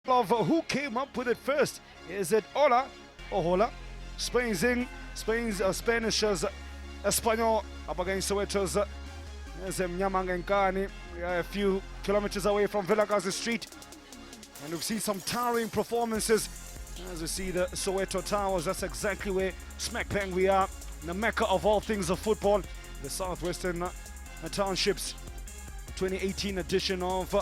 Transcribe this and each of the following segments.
Of who came up with it first. Is it Ola or Hola? Spain's Spanish's Espanyol up against Soweto's Mnyamangengani. We are a few kilometers away from Villagazi Street, and we've seen some towering performances. As we see the Soweto Towers, that's exactly where smack bang we are, in the mecca of all things of football, the Southwestern Townships 2018 edition of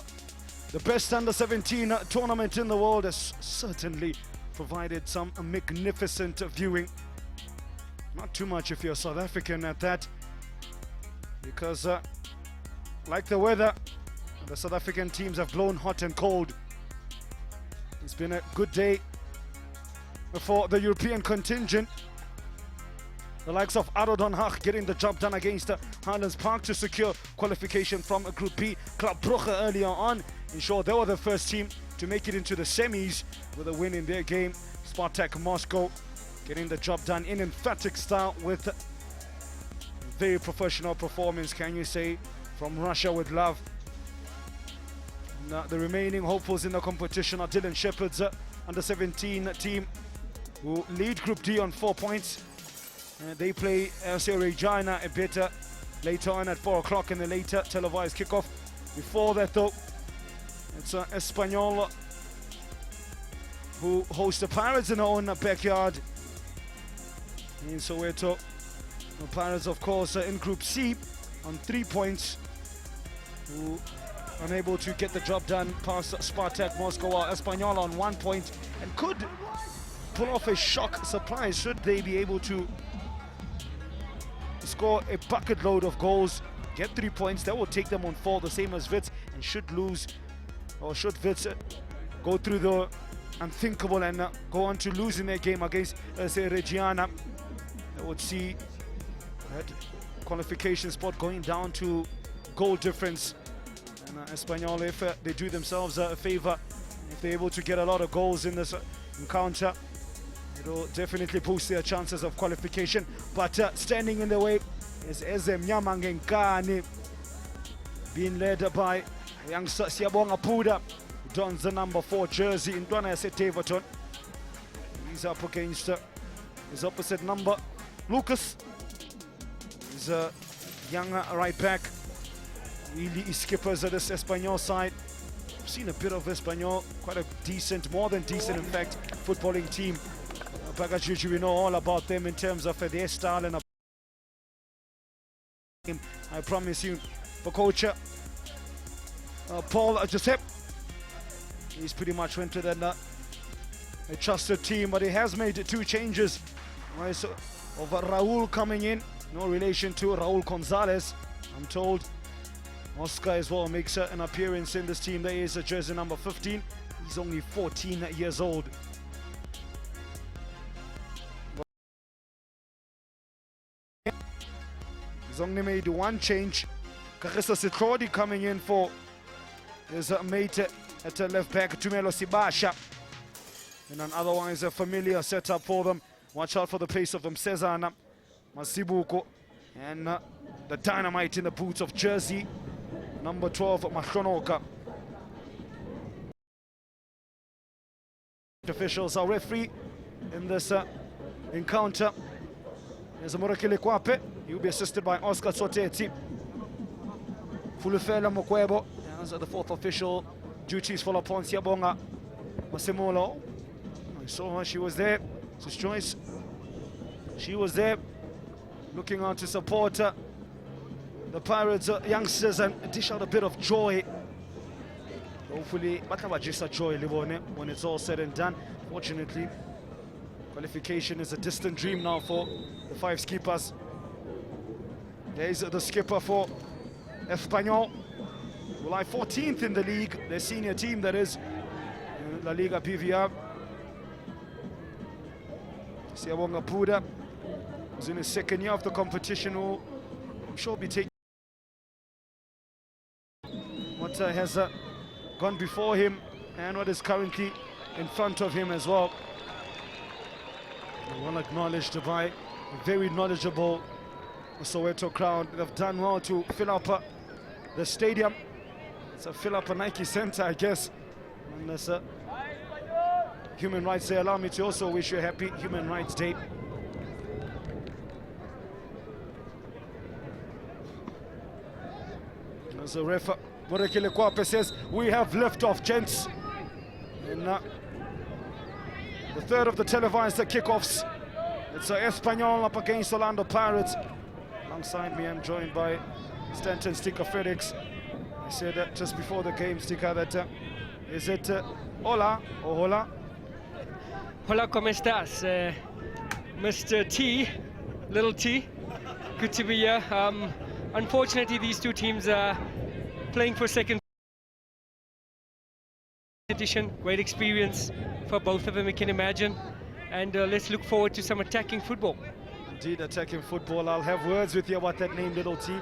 the best under-17 tournament in the world has certainly provided some magnificent viewing. Not too much if you're South African at that, because like the weather, the South African teams have blown hot and cold. It's been a good day for the European contingent. The likes of ADO Den Haag getting the job done against Highlands Park to secure qualification from Group B. Club Brugge earlier on ensured they were the first team to make it into the semis with a win in their game. Spartak Moscow getting the job done in emphatic style with very professional performance, can you say, from Russia with love. Now, the remaining hopefuls in the competition are Dylan Shepherd's under-17 team, who lead Group D on 4 points. They play Regina a bit later on at 4 o'clock in the later televised kickoff. Before that, though, it's Espanyol who host the Pirates in their own backyard in Soweto. The Pirates, of course, in Group C on 3 points, who unable to get the job done past Spartak Moscow, while Espanyol on 1 point and could pull off a shock surprise should they be able to score a bucket load of goals, get 3 points. That will take them on 4, the same as Wits, and should lose, or should Wits go through the unthinkable and go on to lose in their game against Regina, that would see that qualification spot going down to goal difference. And Espanyol, if they do themselves a favor, if they're able to get a lot of goals in this encounter, it'll definitely boost their chances of qualification. But standing in the way is Mnyamangengani, being led by young Siyabonga Puda, who dons the number 4 jersey in Dwana Set Everton. He's up against his opposite number, Lucas. He's a young right back. Really is skippers at this Espanyol side. I've seen a bit of Espanyol, quite a decent, more than decent in fact, footballing team. Pagajuju, we know all about them in terms of their style and I promise you. For coach Paul Giuseppe, he's pretty much went to the a trusted team, but he has made 2 changes. Right, so of Raul coming in, no relation to Raul Gonzalez, I'm told. Oscar as well makes an appearance in this team. There is a jersey number 15. He's only 14 years old. He's only made 1 change. Carissa Sitrodi coming in for his mate at left back, Tumelo Sibasha. And an otherwise a familiar setup for them. Watch out for the pace of them, Cezana Masibuko. And the dynamite in the boots of jersey number 12, Mashonoka. Officials are referee in this encounter. There's a Murakile Kwape. He will be assisted by Oscar Soteti. Fulufela Mokwebo as the 4th official. Duties fall upon Siyabonga Masimolo. I saw her, she was there. It's his choice. She was there, looking on to support the Pirates youngsters and dish out a bit of joy. Hopefully, just joy when it's all said and done. Fortunately, qualification is a distant dream now for the 5 skippers. There's the skipper for Espanyol, who lie 14th in the league, their senior team that is, in La Liga PVR. Siyabonga Puda, who's in his 2nd year of the competition, who I'm sure will be taking what has gone before him and what is currently in front of him as well. Well acknowledged by a very knowledgeable Soweto crowd. They've done well to fill up the stadium. It's a fill up a Nike Center, I guess. And there's Human Rights Day, allow me to also wish you a happy Human Rights Day. As the ref, Borekile Kwape says, we have liftoff, gents. In the third of the televised kickoffs, it's Espanyol up against Orlando Pirates. Alongside me, I'm joined by Stanton Sticker Felix. I said that just before the game, Sticker, that is it hola or hola? Hola, ¿cómo estás? Mr. T, Little T, good to be here. Unfortunately, these two teams are playing for second edition. Great experience for both of them, we can imagine. And let's look forward to some attacking football. Indeed, attacking football. I'll have words with you about that name, Little T.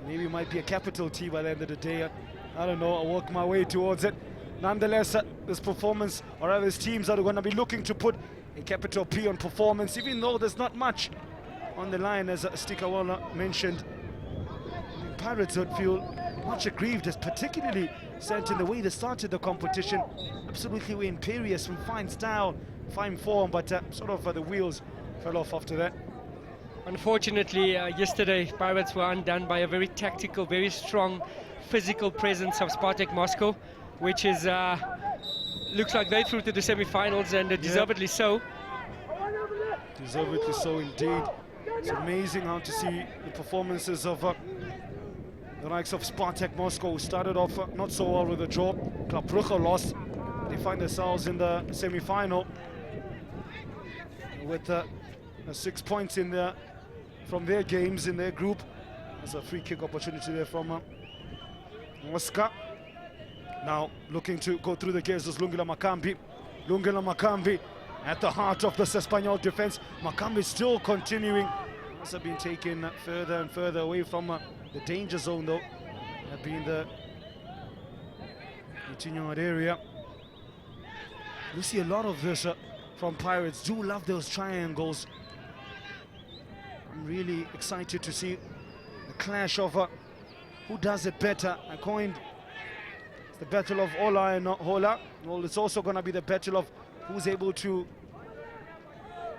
Maybe it might be a capital T by the end of the day. I don't know, I'll work my way towards it. Nonetheless, this performance, or rather these teams are going to be looking to put a capital P on performance, even though there's not much on the line, as Stikawala mentioned. Pirates would feel much aggrieved, as particularly sent in the way they started the competition. Absolutely were imperious, from fine style, fine form, but sort of the wheels fell off after that. Unfortunately, yesterday Pirates were undone by a very tactical, very strong physical presence of Spartak Moscow, which is looks like they through to the semi-finals, and deservedly so. Deservedly so indeed. It's amazing how to see the performances of the likes of Spartak Moscow, who started off not so well with a draw. Club Brugge lost. They find themselves in the semi-final with 6 points in from their games in their group. There's a free kick opportunity there from Oscar. Now looking to go through the gears is Lungile Makambi. Lungile Makambi at the heart of the Espanyol defense. Makambi still continuing. Has been taken further and further away from the danger zone, though. That being the 18-yard area. We see a lot of this from Pirates. Do love those triangles. I'm really excited to see the clash of who does it better. I coined it's the battle of Ola and Hola. Well, it's also going to be the battle of who's able to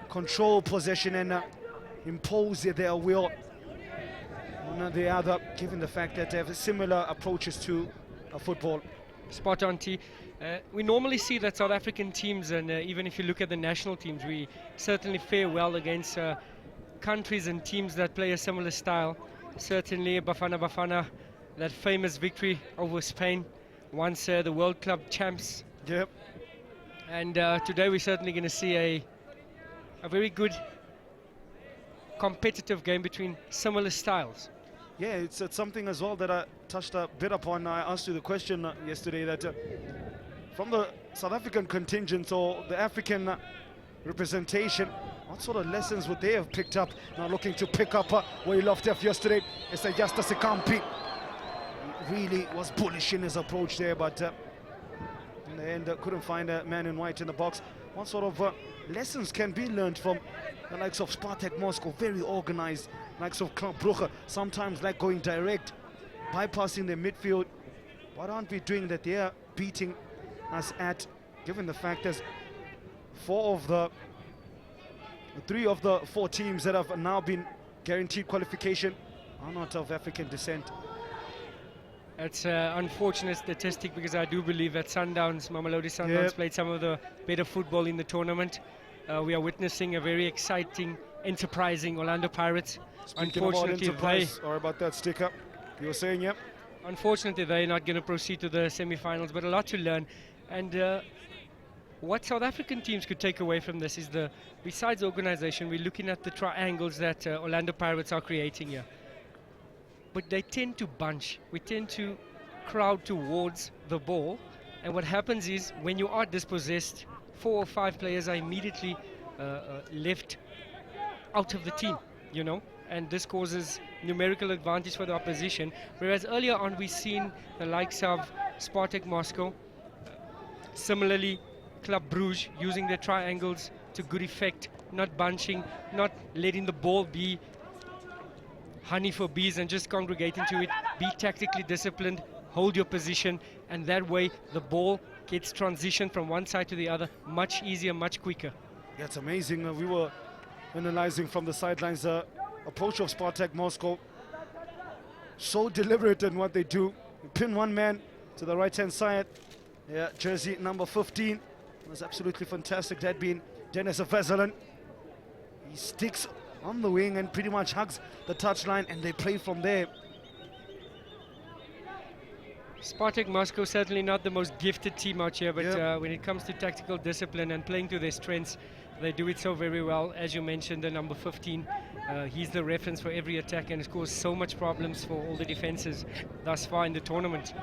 control possession and impose their will on the other, given the fact that they have similar approaches to football. Spot on, T. We normally see that South African teams, and even if you look at the national teams, we certainly fare well against countries and teams that play a similar style. Certainly Bafana Bafana, that famous victory over Spain, once the World Club champs. Yep. And today we're certainly going to see a very good competitive game between similar styles. Yeah, it's something as well that I touched a bit upon. I asked you the question yesterday that from the South African contingent or the African representation, what sort of lessons would they have picked up? Now looking to pick up where he left off yesterday. It's a Justa Sekampi. He really was bullish in his approach there, but in the end couldn't find a man in white in the box. What sort of lessons can be learned from the likes of Spartak Moscow? Very organized. Likes of Club Brugge, sometimes like going direct, bypassing the midfield. What aren't we doing that they are beating us at, given the fact that three of the four teams that have now been guaranteed qualification are not of African descent? It's an unfortunate statistic, because I do believe that Mamelodi Sundowns played some of the better football in the tournament. We are witnessing a very exciting, enterprising Orlando Pirates. Speaking unfortunately, about enterprise, or about that sticker, you were saying, yep. Unfortunately, they're not going to proceed to the semi-finals, but a lot to learn. And what South African teams could take away from this is besides organization, we're looking at the triangles that Orlando Pirates are creating here. But they tend to bunch. We tend to crowd towards the ball. And what happens is, when you are dispossessed, 4 or 5 players are immediately left out of the team, you know. And this causes numerical advantage for the opposition. Whereas earlier on, we've seen the likes of Spartak Moscow, similarly Club Brugge, using their triangles to good effect, not bunching, not letting the ball be honey for bees and just congregating to it. Be tactically disciplined, hold your position, and that way the ball gets transition from one side to the other much easier, much quicker. Yeah, it's amazing. We were analyzing from the sidelines the approach of Spartak Moscow. So deliberate in what they do. They pin one man to the right-hand side. Yeah, jersey number 15 was absolutely fantastic. That being Dennis Vezelan. He sticks on the wing and pretty much hugs the touchline, and they play from there. Spartak Moscow certainly not the most gifted team out here, but when it comes to tactical discipline and playing to their strengths, they do it so very well. As you mentioned, the number 15, he's the reference for every attack and has caused so much problems for all the defenses thus far in the tournament.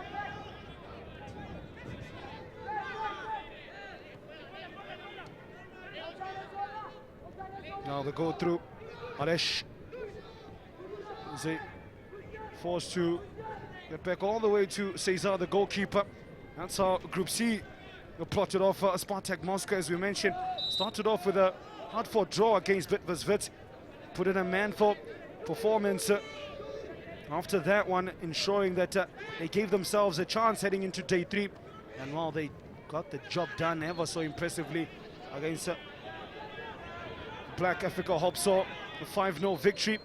Now they go through. Alesh is forced to get back all the way to Cesar, the goalkeeper. That's how Group C plotted off Spartak Moscow, as we mentioned. Started off with a hard-fought draw against Bitvazvit. Put in a manful performance after that one, ensuring that they gave themselves a chance heading into day 3. And while they got the job done ever so impressively against Black Africa Hopsaw, a 5-0 victory.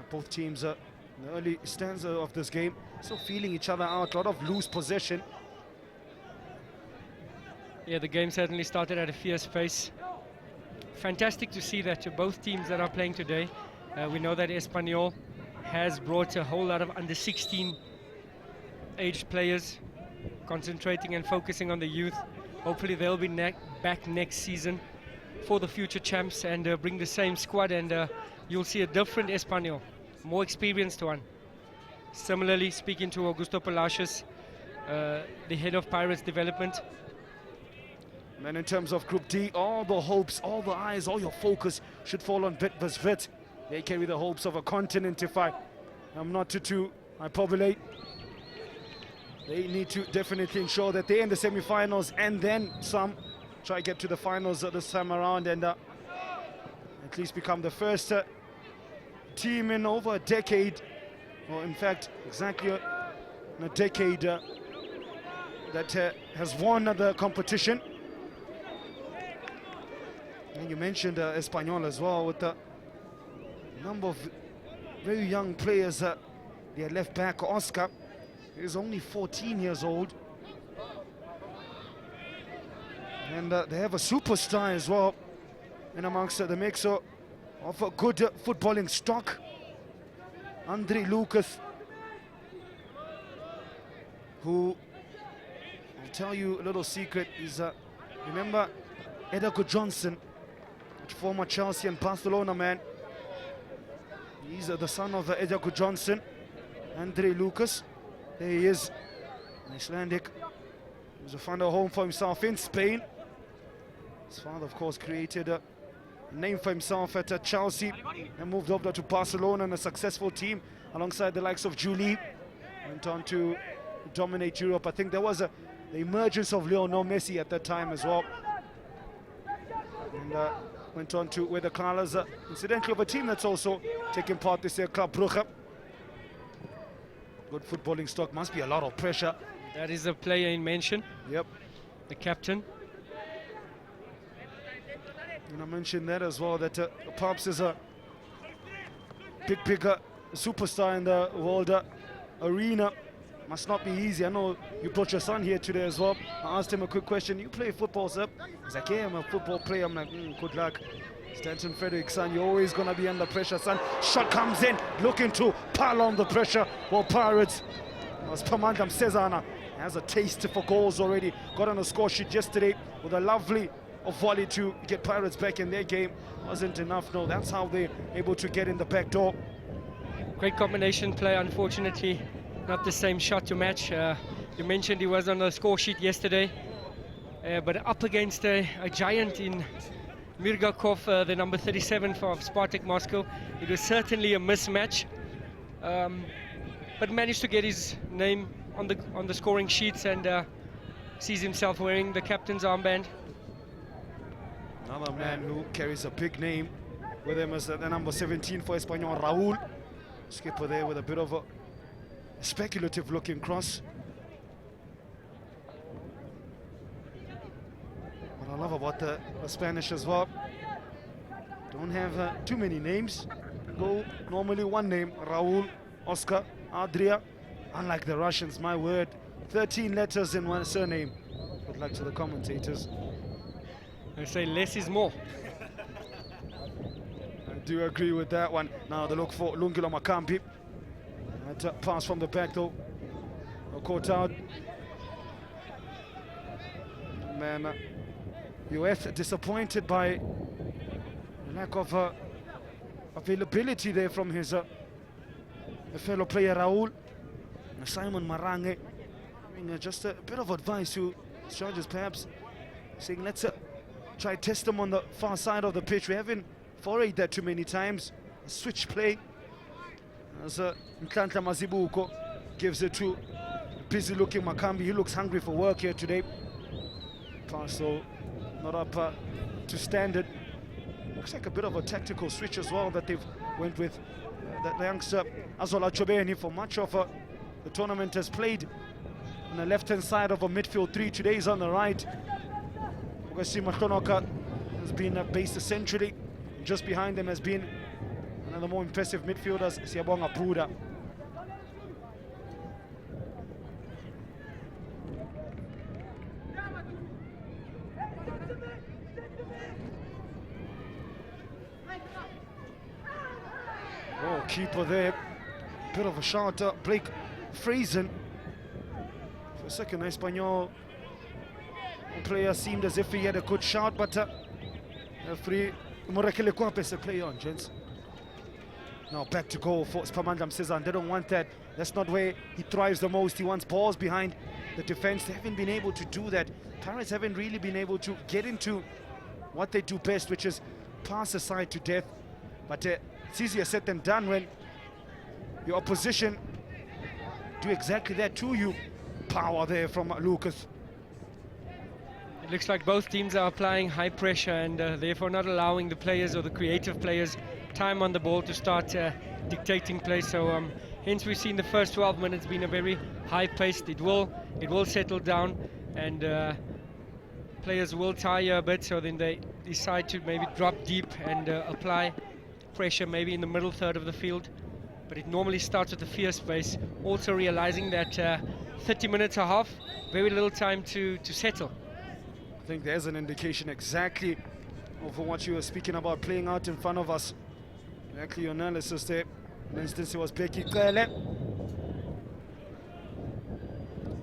Both teams in the early stanza of this game still feeling each other out, a lot of loose possession. Yeah, the game certainly started at a fierce pace. Fantastic to see that both teams that are playing today, we know that Espanyol has brought a whole lot of under-16 aged players, concentrating and focusing on the youth. Hopefully they'll be back next season for the future champs and bring the same squad, and you'll see a different Espanyol, more experienced one. Similarly, speaking to Augusto Palacios, the head of Pirates Development. And in terms of Group D, all the hopes, all the eyes, all your focus should fall on Bitvazvit. They carry the hopes of a continent, if I'm not to hyperbole. They need to definitely ensure that they're in the semi-finals and then some. Try to get to the finals this time around and at least become the first team in over a decade, or in fact exactly in a decade that has won the competition. And you mentioned Espanyol as well, with the number of very young players. Their left back Oscar is only 14 years old, and they have a superstar as well in amongst the mix of a good footballing stock. Andre Lucas, who, I'll tell you a little secret, is remember Edgar Johnson, former Chelsea and Barcelona man. He's the son of Edgar Johnson, Andre Lucas. There he is, Icelandic. He's found a home for himself in Spain. His father, of course, created a name for himself at Chelsea and moved over to Barcelona and a successful team alongside the likes of Julie. Went on to dominate Europe. I think there was the emergence of Lionel Messi at that time as well. And went on to wear the colours, incidentally, of a team that's also taking part this year, Club Brugge. Good footballing stock, must be a lot of pressure. That is a player in mention. Yep. The captain. And I mentioned that as well, that Pops is a big superstar in the world arena. Must not be easy. I know you brought your son here today as well. I asked him a quick question. You play football, sir? He's like, yeah, I'm a football player. I'm like, good luck. Stanton Frederick, son, you're always going to be under pressure, son. Shot comes in, looking to pile on the pressure for Pirates. As Pamandam Cezana has a taste for goals already. Got on a score sheet yesterday with a lovely volley to get Pirates back in their game. Wasn't enough, no. That's how they're able to get in the back door. Great combination play, unfortunately. Not the same shot to match. You mentioned he was on the score sheet yesterday, but up against a giant in Mirgakov, the number 37 for Spartak Moscow. It was certainly a mismatch, but managed to get his name on the scoring sheets and sees himself wearing the captain's armband. Another man who carries a big name, With him as the number 17 for Espanyol, Raul. Skipper there with a bit of a speculative looking cross. What I love about the Spanish as well, don't have too many names. Go normally one name, Raul, Oscar, Adria. Unlike the Russians, my word, 13 letters in one surname. Good luck to the commentators. I say less is more. I do agree with that one. Now the look for Lungilo Makambi. That pass from the back though. Caught out. Man, UF disappointed by the lack of availability there from his fellow player Raul. Simon Marange giving just a bit of advice to judges, perhaps saying let's try test them on the far side of the pitch. We haven't forayed that too many times. A switch play as Mkantla Mazibuko gives it to busy looking Makambi. He looks hungry for work here today. Pass though not up to standard. Looks like a bit of a tactical switch as well that they've went with. That youngster Azola Chobeni for much of the tournament has played on the left hand side of a midfield three. Today he's on the right. Ugasima Tonoka has been based centrally. Just behind them has been another more impressive midfielders, Siabonga Puda. Oh, keeper there. Bit of a shot, Blake Friesen. For a second, Espanyol player seemed as if he had a good shot, but free. Morekele Kwapes a play on, gents. Now back to goal for Spamandam Cezanne. They don't want that. That's not where he thrives the most. He wants balls behind the defense. They haven't been able to do that. Pirates haven't really been able to get into what they do best, which is pass aside to death. But it's easier said than done when your opposition do exactly that to you. Power there from Lucas. It looks like both teams are applying high pressure and therefore not allowing the players or the creative players time on the ball to start dictating play. So hence we've seen the first 12 minutes being a very high-paced. It will settle down and players will tire a bit, so then they decide to maybe drop deep and apply pressure maybe in the middle third of the field. But it normally starts with the fierce pace, also realizing that 30 minutes a half, very little time to settle. I think there's an indication exactly of what you were speaking about playing out in front of us. Exactly your analysis there. For instance, it was Becky Kele,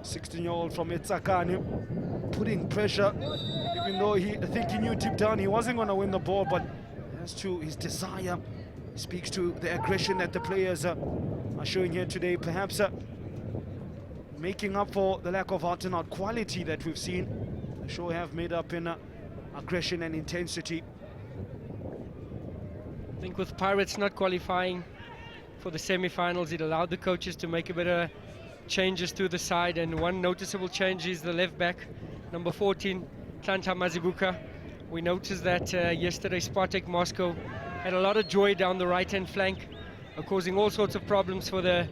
16-year-old from Etsakani, putting pressure, even though I think he knew deep down he wasn't going to win the ball, but as to his desire, speaks to the aggression that the players are showing here today, perhaps making up for the lack of out-and-out quality that we've seen. They sure have made up in aggression and intensity. I think with Pirates not qualifying for the semi-finals, it allowed the coaches to make a bit of changes to the side, and one noticeable change is the left back, number 14, Tlanta Mazibuka. We noticed that yesterday Spartak Moscow had a lot of joy down the right-hand flank, causing all sorts of problems for the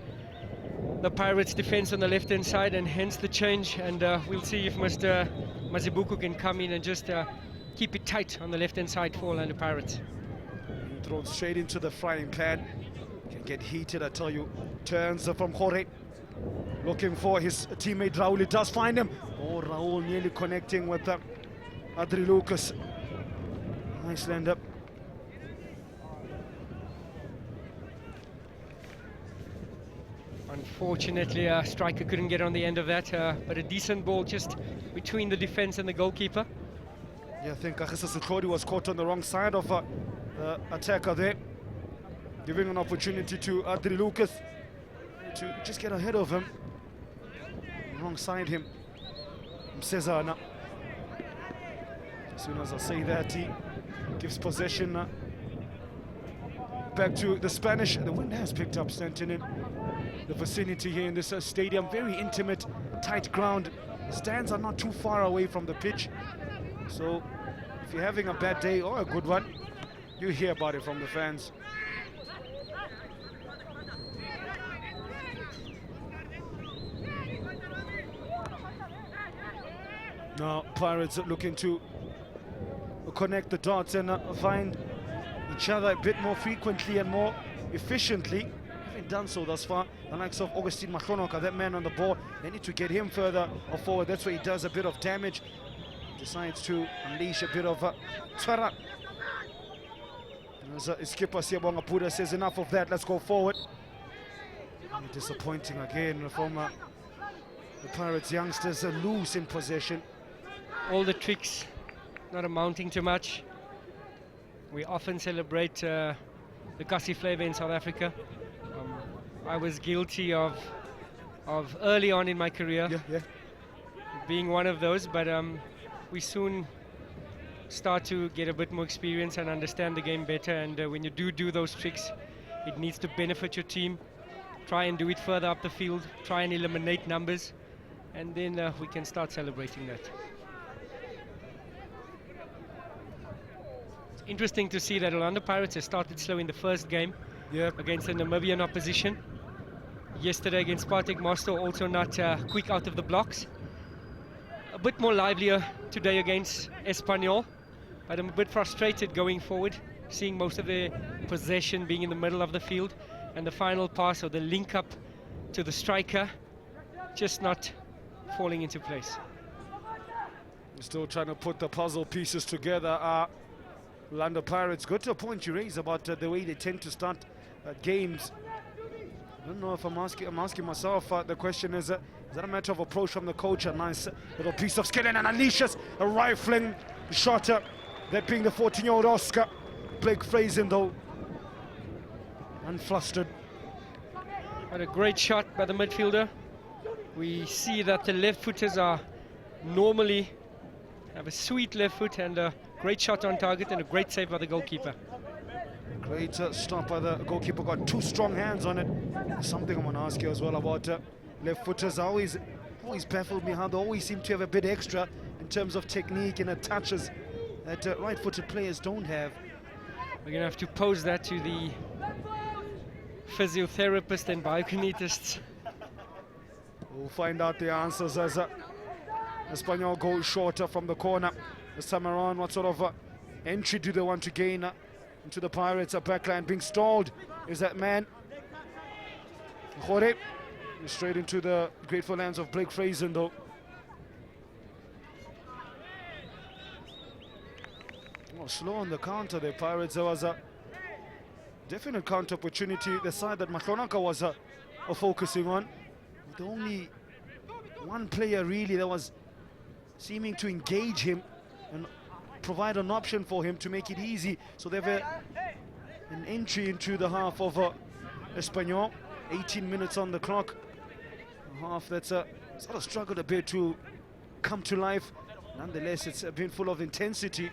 Pirates defense on the left-hand side, and hence the change. And we'll see if Mr. Mazibuku can come in and just keep it tight on the left-hand side for Orlando Pirates. Thrown straight into the frying pan. Can get heated, I tell you. Turns from Jorge, looking for his teammate Raul. He does find him. Oh, Raul nearly connecting with Adri Lucas. Nice land up. Unfortunately, a striker couldn't get on the end of that, but a decent ball just between the defense and the goalkeeper. Yeah, I think Agisa Sitlodi was caught on the wrong side of the attacker there, giving an opportunity to Adri Lucas to just get ahead of him. Wrong side him. Cesar now. As soon as I say that, he gives possession back to the Spanish. The wind has picked up, Stanton, in the vicinity here in this stadium. Very intimate, tight ground. Stands are not too far away from the pitch. So if you're having a bad day or a good one, You hear about it from the fans. Now Pirates are looking to connect the dots and find each other a bit more frequently and more efficiently. Haven't done so thus far. The likes of Augustine Mahlonoka, that man on the ball, they need to get him further forward. That's where he does a bit of damage. Decides to unleash a bit of Tswara. As skipper Siyabonga Puda says, enough of that, let's go forward. Disappointing again from the Pirates youngsters, loose in possession. All the tricks not amounting to much. We often celebrate the Kasi flavor in South Africa. I was guilty of early on in my career being one of those, but we soon start to get a bit more experience and understand the game better, and when you do those tricks, it needs to benefit your team. Try and do it further up the field, try and eliminate numbers, and then we can start celebrating that. It's interesting to see that Orlando Pirates have started slow in the first game against the Namibian opposition. Yesterday against Spartak Moscow, also not quick out of the blocks. A bit more livelier today against Espanyol, but I'm a bit frustrated going forward, seeing most of their possession being in the middle of the field, and the final pass or the link up to the striker just not falling into place. Still trying to put the puzzle pieces together. Orlando Pirates, good to a point you raise about the way they tend to start games. I don't know if I'm asking myself, the question is that a matter of approach from the coach? A nice little piece of skill and unleashes a rifling shot, that being the 14-year-old Oscar. Blake Fraser though, unflustered. What a great shot by the midfielder. We see that the left footers are normally have a sweet left foot, and a great shot on target and a great save by the goalkeeper. Great stop by the goalkeeper, got two strong hands on it. Something I want to ask you as well about left footers. Always baffled me how they always seem to have a bit extra in terms of technique and touches that right-footed players don't have. We're going to have to pose that to the physiotherapists and biokinetists. We'll find out the answers as Espanyol goes shorter from the corner. This time around, what sort of entry do they want to gain into the Pirates? A backline being stalled is that man. Jore, straight into the grateful hands of Blake Fraser though. Oh, slow on the counter there, Pirates. There was a definite counter opportunity, the side that Mahlonoka was focusing on. With only one player really that was seeming to engage him and provide an option for him to make it easy. So they have an entry into the half of Espanyol. 18 minutes on the clock. A half that's sort of struggled a bit to come to life. Nonetheless, it's been full of intensity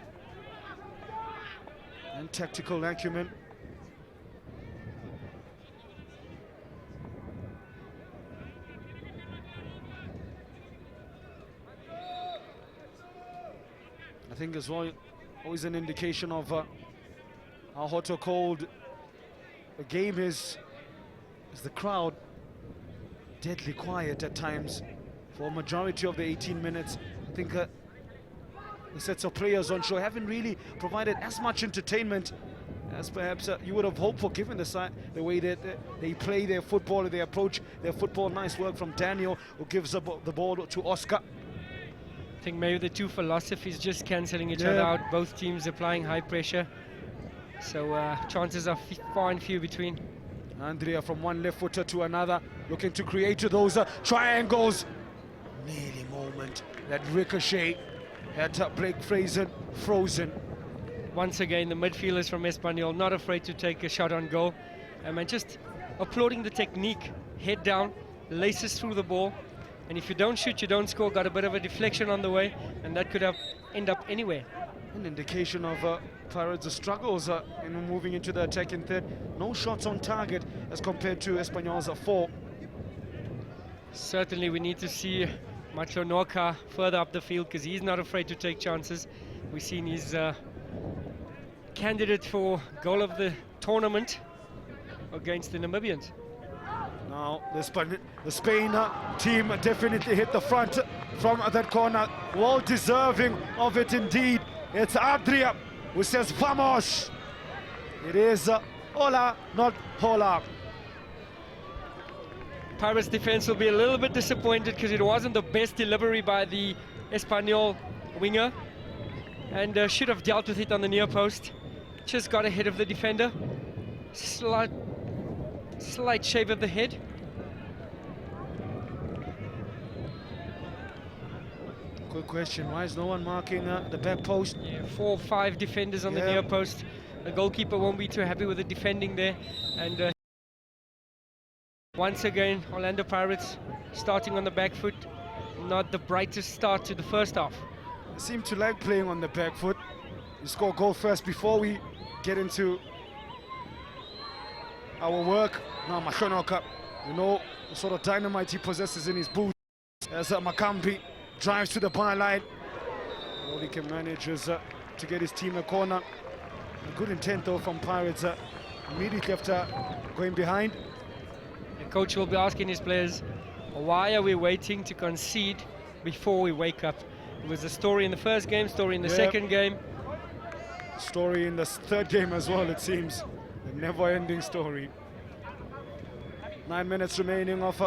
and tactical acumen. I think as well, always an indication of how hot or cold a game is the crowd deadly quiet at times for a majority of the 18 minutes. I think the sets of players on show haven't really provided as much entertainment as perhaps you would have hoped for, given the way that they play their football, they approach their football. Nice work from Daniel, who gives the ball to Oscar. I think maybe the two philosophies just cancelling each other out. Both teams applying high pressure, so chances are far and few between. Andrea from one left footer to another, looking to create those triangles. Nearly moment that ricochet had Blake Fraser frozen. Once again, the midfielders from Espanyol not afraid to take a shot on goal, and just applauding the technique. Head down, laces through the ball, and if you don't shoot, you don't score. Got a bit of a deflection on the way, and that could have end up anywhere. An indication of Pirates' struggles in moving into the attacking third. No shots on target as compared to Espanyol's 4. Certainly we need to see Mahlonoka further up the field, because he's not afraid to take chances. We've seen his candidate for goal of the tournament against the Namibians. Now, the Spain team definitely hit the front from that corner. Well deserving of it indeed. It's Adria who says, vamos! It is hola, not hola. Pirates defense will be a little bit disappointed because it wasn't the best delivery by the Espanyol winger, and should have dealt with it on the near post. Just got ahead of the defender. Slight shave of the head. Good question. Why is no one marking the back post? Yeah, 4 or 5 defenders on the near post. The goalkeeper won't be too happy with the defending there, and once again, Orlando Pirates starting on the back foot. Not the brightest start to the first half. They seem to like playing on the back foot. You score goal first before we get into our work. Now Mashonoka, you know the sort of dynamite he possesses in his boots. As Makambi drives to the byline. All he can manage is to get his team a corner. A good intent though from Pirates immediately after going behind. The coach will be asking his players, why are we waiting to concede before we wake up? It was a story in the first game, story in the second game. Story in the third game as well, it seems. A never-ending story. 9 minutes remaining of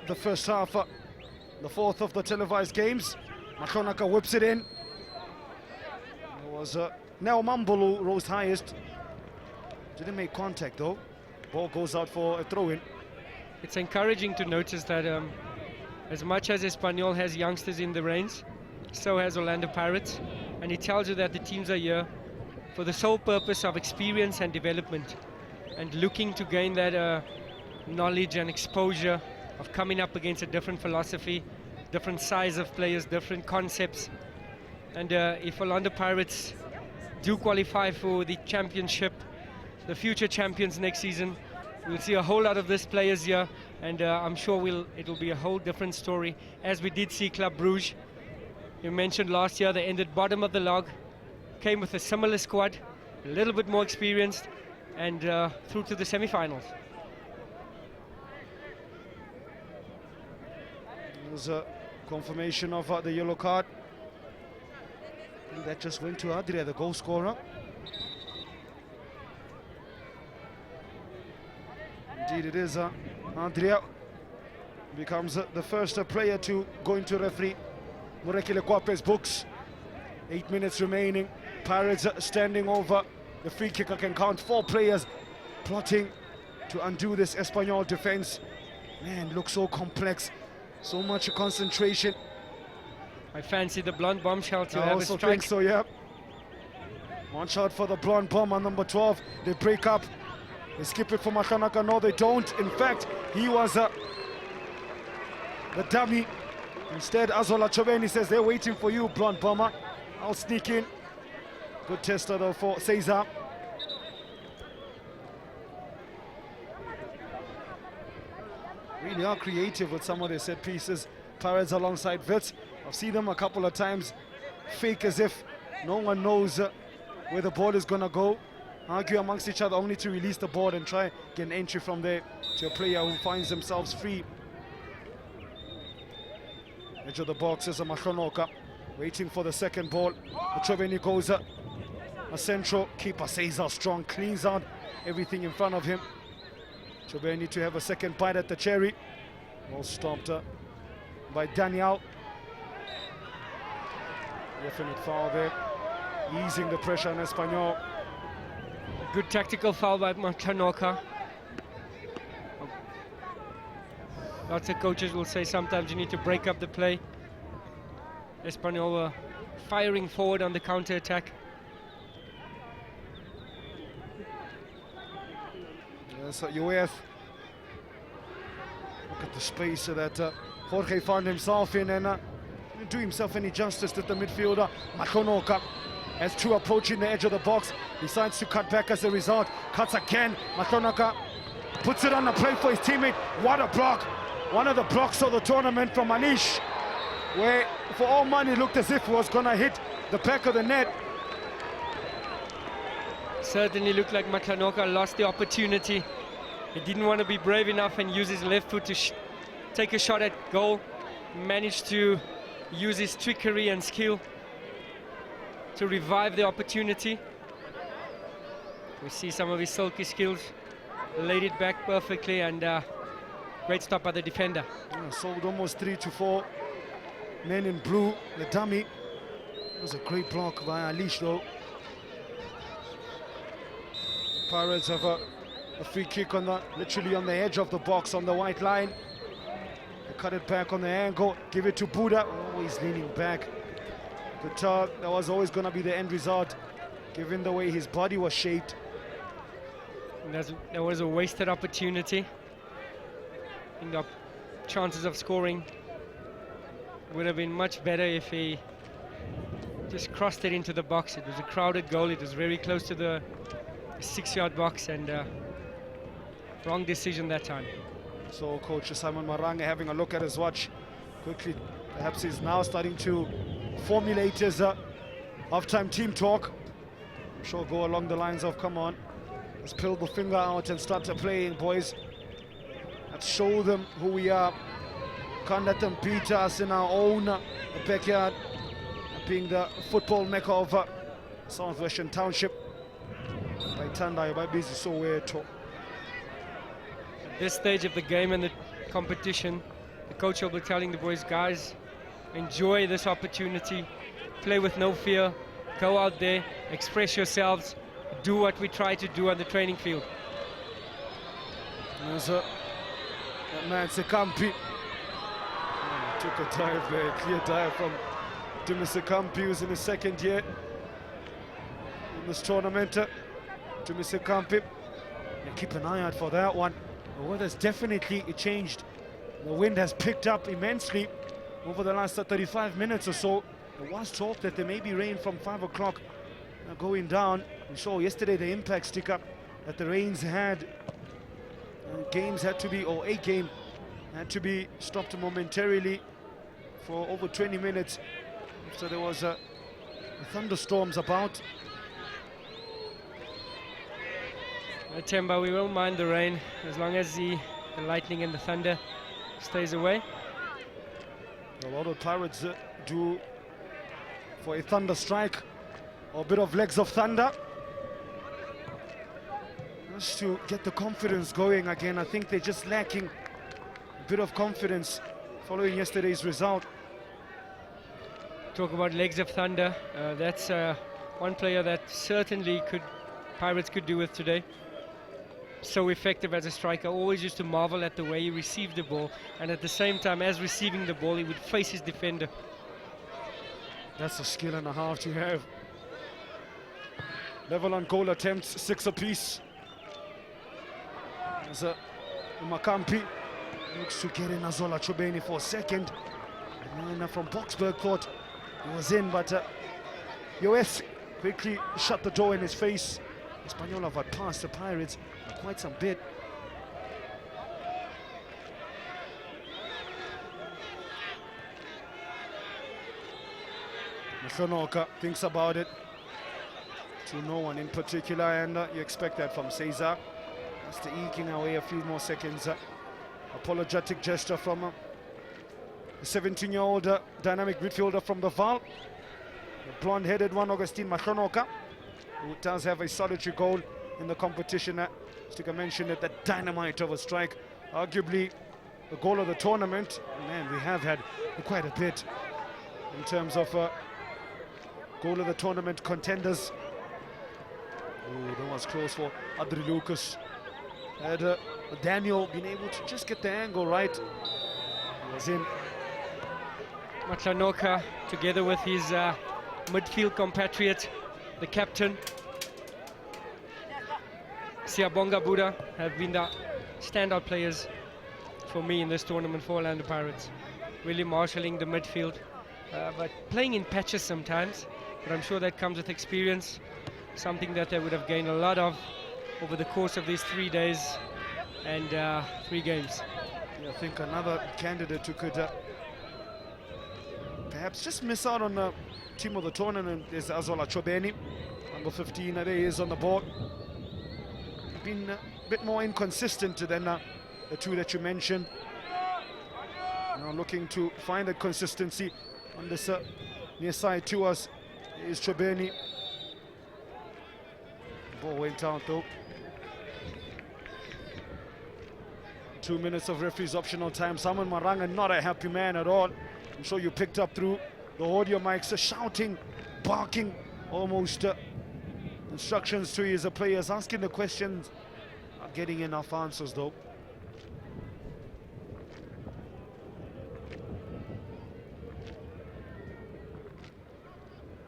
the first half, the fourth of the televised games. Mashonaka whips it in. It was Neo Mambulu rose highest. Didn't make contact though. Ball goes out for a throw-in. It's encouraging to notice that as much as Espanyol has youngsters in the reins, so has Orlando Pirates, and it tells you that the teams are here for the sole purpose of experience and development, and looking to gain that knowledge and exposure of coming up against a different philosophy, different size of players, different concepts. And if Orlando Pirates do qualify for the championship, the future champions next season, we'll see a whole lot of these players here, and I'm sure it'll be a whole different story, as we did see Club Brugge. You mentioned last year they ended bottom of the log, came with a similar squad, a little bit more experienced, and through to the semi-finals. There's a confirmation of the yellow card. And that just went to Adria, the goal scorer. Indeed it is. Adria becomes the first player to go into referee Murekile Kwape's books. 8 minutes remaining. Pirates standing over. The free kicker can count 4 players plotting to undo this Espanyol defense. Man, looks so complex. So much concentration. I fancy the blonde bombshell to I have a also strike. think so, yeah. One shot for the blonde bomb on number 12. They break up. They skip it for Mashanaka. No, they don't. In fact, he was the dummy. Instead, Azola Choveni says, they're waiting for you, blonde bomber. I'll sneak in. Good tester though for Cesar. Really are creative with some of their set pieces. Pirates alongside Wits. I've seen them a couple of times fake as if no one knows where the ball is going to go. Argue amongst each other only to release the ball and try get an entry from there to a player who finds themselves free. Edge of the box is a Mashonoka waiting for the second ball. Choveni goes a central. Keeper Cesar strong, cleans out everything in front of him. Choveni to have a second bite at the cherry. Well stopped by Daniel. Definite foul there, easing the pressure on Espanyol. Good tactical foul by Machanoka. Lots of coaches will say sometimes you need to break up the play. Espanyol were firing forward on the counter-attack. Yes, UAF. Look at the space that Jorge found himself in, and didn't do himself any justice to the midfielder. Mashonoka has 2 approaching the edge of the box, decides to cut back as a result. Cuts again. Mashonoka puts it on the plate for his teammate. What a block! One of the blocks of the tournament from Manish, where for all money looked as if it was gonna hit the back of the net. Certainly looked like Matlanoka lost the opportunity. He didn't want to be brave enough and use his left foot to take a shot at goal. Managed to use his trickery and skill to revive the opportunity. We see some of his silky skills. Laid it back perfectly, and great stop by the defender. Yeah, sold almost 3 to 4 men in blue. The dummy. It was a great block by Alish though. The Pirates have a free kick on literally on the edge of the box on the white line. They cut it back on the angle, give it to Buddha. Oh, he's leaning back. But that was always going to be the end result, given the way his body was shaped. There was a wasted opportunity. I think the chances of scoring would have been much better if he just crossed it into the box. It was a crowded goal. It was very close to the 6-yard box, and wrong decision that time. So Coach Simon Maranga having a look at his watch quickly. Perhaps he's now starting to formulate his half-time team talk. I'm sure go along the lines of, come on, let's pull the finger out and start playing, boys. Let's show them who we are. Can't let them beat us in our own backyard, being the football mecca of Southwestern Township. By Tandai, by busy Soweto. At this stage of the game and the competition, the coach will be telling the boys, guys, enjoy this opportunity, play with no fear, go out there, express yourselves, do what we try to do on the training field. There's that man Sekampi. Took a dive there, clear dive from Dimi Sekampi, who's in his second year in this tournament. Dimi Sekampi, yeah, keep an eye out for that one. The weather's definitely changed. The wind has picked up immensely over the last 35 minutes or so. There was talk that there may be rain from 5 o'clock going down. We saw yesterday the impact stick up that the rains had. Games had to be, or a game had to be stopped momentarily for over 20 minutes after there was thunderstorms about. Temba, we won't mind the rain as long as the lightning and the thunder stays away. A lot of Pirates do for a thunder strike or a bit of legs of thunder, just to get the confidence going again. I think they're just lacking a bit of confidence following yesterday's result. Talk about legs of thunder. That's one player that certainly Pirates could do with today. So effective as a striker. Always used to marvel at the way he received the ball, and at the same time as receiving the ball he would face his defender. That's a skill and a half to have. Level on goal attempts, 6 apiece. As Makampi looks to get in Azola Chobeni for a second. And then from Boxburg thought he was in, but US quickly shut the door in his face. Espanyol have had passed the Pirates quite some bit. Matlanoka thinks about it to no one in particular, and you expect that from Cesar. Just eking away a few more seconds. Apologetic gesture from the 17-year-old dynamic midfielder from the Val, the blonde-headed one, Augustine Matlanoka, who does have a solitary goal in the competition. Stika mentioned it, the dynamite of a strike, arguably the goal of the tournament. Man, we have had quite a bit in terms of goal of the tournament contenders. Oh, that was close for Adri Lucas. Had Daniel been able to just get the angle right, he was in. Matlanoka, together with his midfield compatriot, the captain, Siabonga Buddha, have been the standout players for me in this tournament for Orlando Pirates. Really marshalling the midfield, but playing in patches sometimes, but I'm sure that comes with experience, something that they would have gained a lot of over the course of these 3 days and 3 games. Yeah, I think another candidate who could perhaps just miss out on team of the tournament is Azola Chobeni, number 15. There he is on the board. Been a bit more inconsistent than the two that you mentioned. Now looking to find that consistency on this near side to us is Chobeni. Ball went out though. 2 minutes of referee's optional time. Simon Maranga, not a happy man at all. I'm sure you picked up through the audio mics, shouting, barking, almost instructions to his players, asking the questions, not getting enough answers though.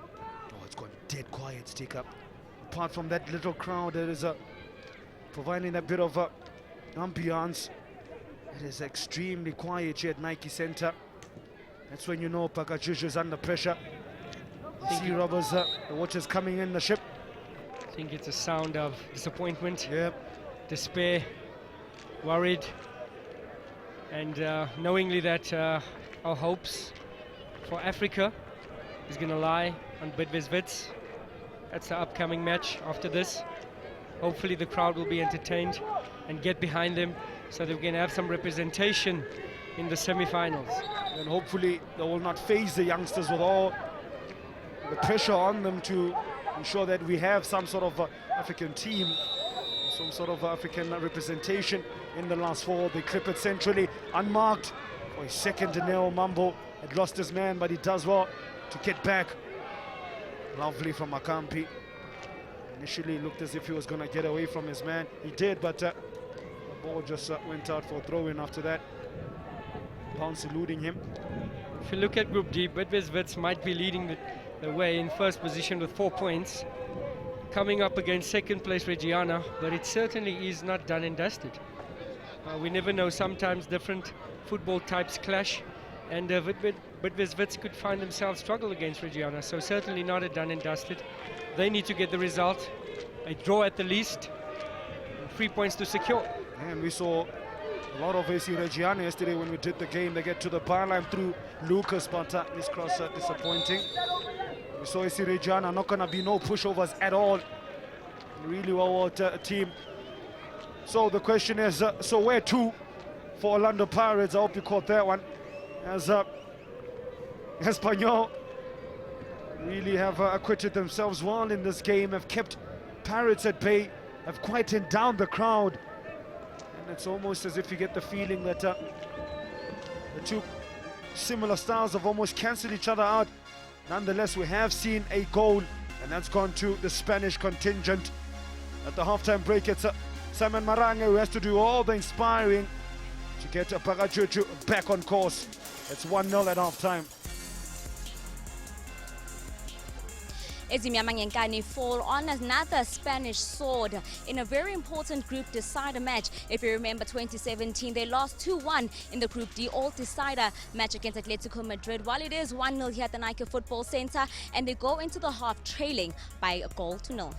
Oh, it's gone dead quiet, stick up. Apart from that little crowd that is providing that bit of ambiance, it is extremely quiet here at Nike Center. That's when you know Pakajuju is under pressure. Sea robbers, the watchers coming in the ship. I think it's a sound of disappointment, despair, worried, and knowingly that our hopes for Africa is going to lie on Bidvest Wits. That's the upcoming match after this. Hopefully the crowd will be entertained and get behind them so that we can have some representation in the semi-finals. And hopefully they will not face the youngsters with all the pressure on them to ensure that we have some sort of African team, some sort of African representation in the last four. They clip it centrally, unmarked for a second. Neo Mambo had lost his man, but he does well to get back. Lovely from Akampi. Initially looked as if he was going to get away from his man. He did, but the ball just went out for a throw-in after that. Bounce eluding him. If you look at Group D, Bidvest Wits might be leading the way in first position with 4 points, coming up against second place Reggiana, but it certainly is not done and dusted. We never know, sometimes different football types clash, and Bidvest Wits could find themselves struggle against Reggiana, so certainly not a done and dusted. They need to get the result, a draw at the least, and 3 points to secure. And we saw a lot of AC Reggiana yesterday when we did the game. They get to the byline through Lucas, but this cross disappointing. We saw AC Reggiana, not going to be no pushovers at all. Really well-worked team. So the question is, so where to for Orlando Pirates? I hope you caught that one. As Espanyol really have acquitted themselves well in this game, have kept Pirates at bay, have quietened down the crowd. And it's almost as if you get the feeling that the two similar styles have almost cancelled each other out. Nonetheless, we have seen a goal, and that's gone to the Spanish contingent. At the halftime break, it's Simon Maranga who has to do all the inspiring to get Pakajuju back on course. It's 1-0 at halftime. Ezimnyama Ngenkani fall on another Spanish sword in a very important group decider match. If you remember 2017, they lost 2-1 in the Group D all-decider match against Atletico Madrid. While it is 1-0 here at the Nike Football Center, and they go into the half trailing by a goal to nil.